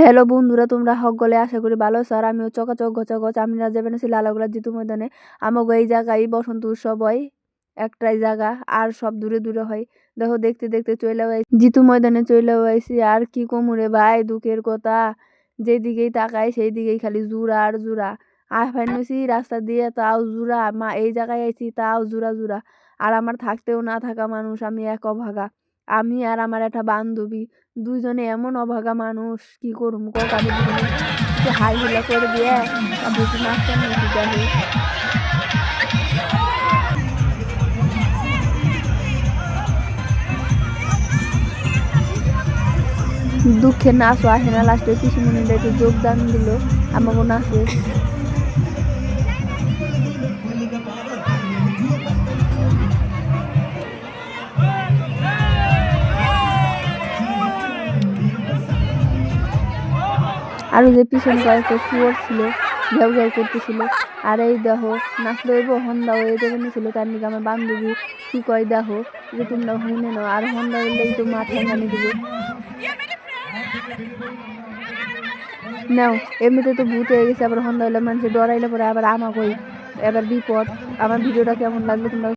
Hello বন্ধুরা, তোমরা সকলে আশা করি ভালো আছো। আর আমিও চকাচক গচাগচ আমরা যাবেন আছি লালাগোলা জিতু ময়দানে। আমাগো এই জায়গায় বসন্ত উৎসব হয়, একটাই জায়গা, আর সব দূরে দূরে হয়। দেখো দেখতে দেখতে চলে আইছি জিতু ময়দানে, চলে আইছি। আর কি কমুরে ভাই, দুঃখের কথা, যেদিকেই তাকাই সেই দিকেই খালি জুরা আর জুরা। আর ফাইনছি রাস্তা দিয়ে, তাও জুরা। মা এই জায়গায় আইছি, তাও জুরা জুরা। আর আমার থাকতেও না থাকা মানুষ, আমি এক অভাগা। আমি আর আমার একটা বান্ধবী, দুইজনে এমন অভাগা মানুষ, কি করুম কও। তাদের দুজনে একটু হাই হুল্লা করে দিয়ে তারপর একটু নাচতাম নাকি, যাই হোক। দুঃখের নাচও আসে না, লাস্টে পিসিমণিরা একটু যোগদান দিল আমাকে নাচে। আর ওই যে পিছনে কয়েকটা শুয়োর ছিল, ঘেউ ঘেউ করতেছিল। আর এই দেখো নাচলে হইব, হন্দা হয়ে দেবেন ছিল। তার নিকে আমার বান্ধবী কি কয় দেখো, যে তোমরা হইনে নাও, আর হন্দা হইলেই তো মা ঠেঙ্গানি দিবে। নাও, এমনিতে তো ভূত হয়ে গেছে, আবার হন্দা হইলে মানুষের ডরাইলে পরে আবার আমাকে এবার বিপদ। আমার ভিডিওটা কেমন লাগলো তোমরা